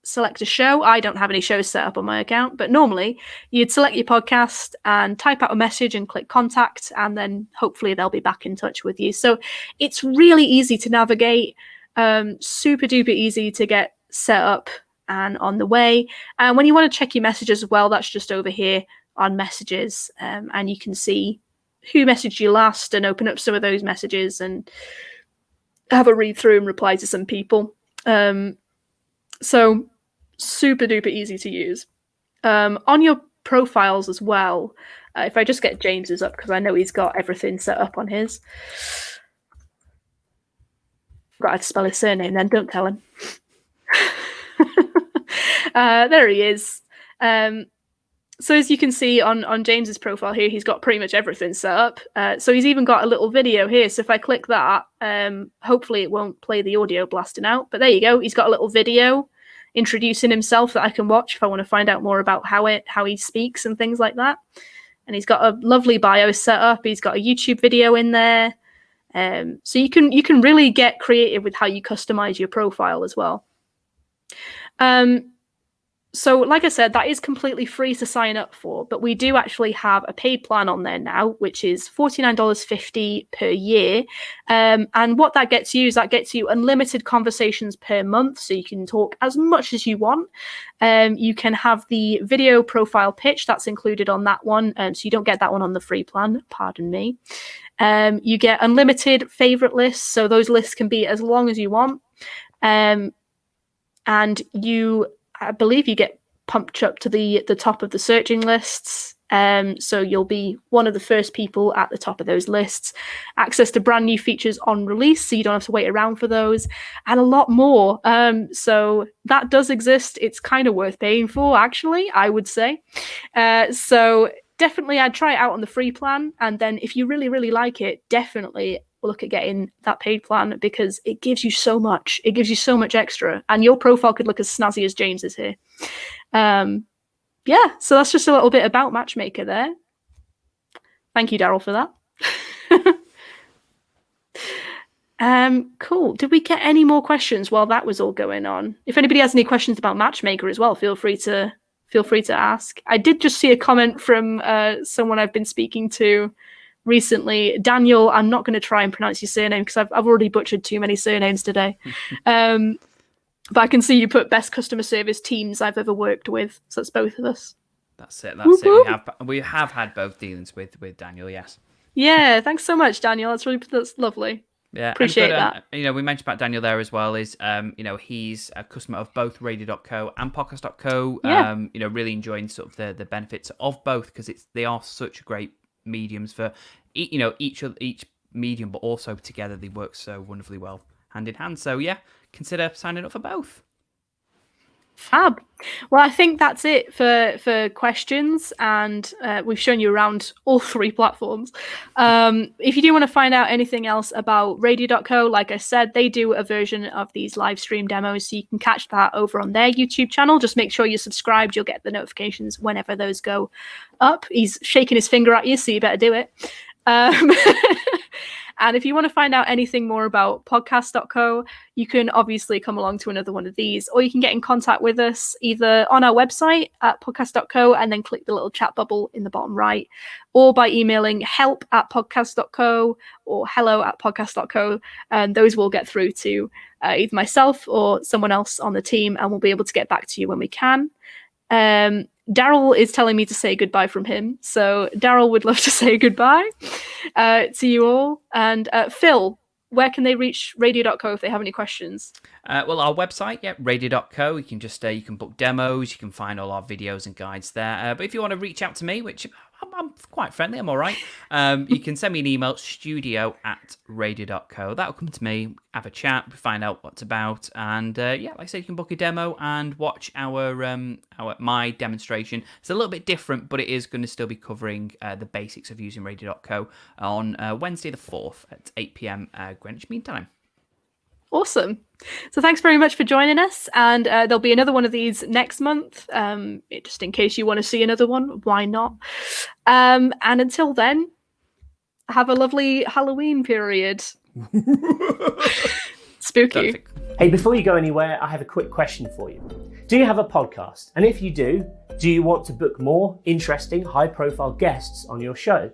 select a show. I don't have any shows set up on my account, but normally you'd select your podcast and type out a message and click contact, and then hopefully they'll be back in touch with you. So it's really easy to navigate, super duper easy to get set up and on the way. And when you want to check your messages as well, that's just over here on messages, and you can see who messaged you last and open up some of those messages and have a read through and reply to some people. So super duper easy to use. On your profiles as well, if I just get James's up, because I know he's got everything set up on his. Got to spell his surname then, don't tell him. There he is. So as you can see on James's profile here, he's got pretty much everything set up. So he's even got a little video here. So if I click that, hopefully it won't play the audio blasting out. But there you go. He's got a little video introducing himself that I can watch if I want to find out more about how he speaks and things like that. And he's got a lovely bio set up. He's got a YouTube video in there. So you can really get creative with how you customize your profile as well. So like I said, that is completely free to sign up for, but we do actually have a paid plan on there now, which is $49.50 per year. And what that gets you is that gets you unlimited conversations per month, so you can talk as much as you want. You can have the video profile pitch that's included on that one, so you don't get that one on the free plan, pardon me. You get unlimited favorite lists, so those lists can be as long as you want. And I believe you get pumped up to the top of the searching lists. So you'll be one of the first people at the top of those lists. Access to brand new features on release, so you don't have to wait around for those, and a lot more. So that does exist. It's kind of worth paying for, actually, I would say. So definitely I'd try it out on the free plan. And then if you really, really like it, definitely look at getting that paid plan, because it gives you so much. It gives you so much extra, and your profile could look as snazzy as James's here. Yeah, so that's just a little bit about Matchmaker there. Thank you, Daryl, for that. Cool. Did we get any more questions while that was all going on? If anybody has any questions about Matchmaker as well, feel free to ask. I did just see a comment from someone I've been speaking to recently. Daniel, I'm not going to try and pronounce your surname because I've already butchered too many surnames today. But I can see you put best customer service teams I've ever worked with. So that's both of us. That's it. That's it. We have had both dealings with Daniel. Yes. Yeah. Thanks so much, Daniel. That's lovely. Yeah, appreciate that. We mentioned about Daniel there as well. Is he's a customer of both Radio.co and Podcast.co. Yeah. Really enjoying sort of the benefits of both, because they are such great mediums for each medium, but also together they work so wonderfully well hand in hand. So yeah, consider signing up for both. Fab. Well, I think that's it for questions, and we've shown you around all three platforms. If you do want to find out anything else about Radio.co, like I said, they do a version of these live stream demos, so you can catch that over on their YouTube channel. Just make sure you're subscribed. You'll get the notifications whenever those go up. He's shaking his finger at you, so you better do it. And if you want to find out anything more about Podcast.co, you can obviously come along to another one of these, or you can get in contact with us either on our website at Podcast.co and then click the little chat bubble in the bottom right, or by emailing help@podcast.co or hello@podcast.co, and those will get through to either myself or someone else on the team, and we'll be able to get back to you when we can. Daryl is telling me to say goodbye from him, so Daryl would love to say goodbye to you all. And Phil, where can they reach Radio.co if they have any questions? Well, our website, Radio.co. You can you can book demos, you can find all our videos and guides there. But if you want to reach out to me, which I'm quite friendly, I'm all right. You can send me an email, studio@radio.co. That'll come to me, have a chat, find out what it's about, and like I said, you can book a demo and watch my demonstration. It's a little bit different, but it is going to still be covering the basics of using Radio.co on Wednesday the 4th at 8 p.m. Greenwich Mean Time. Awesome. So thanks very much for joining us, and there'll be another one of these next month, just in case you want to see another one, why not? And until then, have a lovely Halloween period. Spooky. Hey, before you go anywhere, I have a quick question for you. Do you have a podcast? And if you do you want to book more interesting, high-profile guests on your show?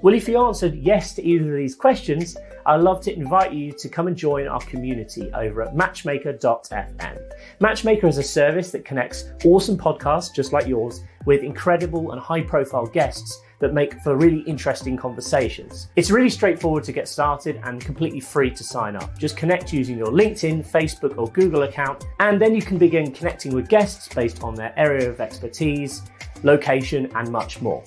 Well, if you answered yes to either of these questions, I'd love to invite you to come and join our community over at matchmaker.fm. Matchmaker is a service that connects awesome podcasts just like yours with incredible and high-profile guests that make for really interesting conversations. It's really straightforward to get started and completely free to sign up. Just connect using your LinkedIn, Facebook or Google account, and then you can begin connecting with guests based on their area of expertise, location, and much more.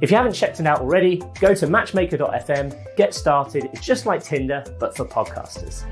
If you haven't checked it out already, go to matchmaker.fm, get started. It's just like Tinder, but for podcasters.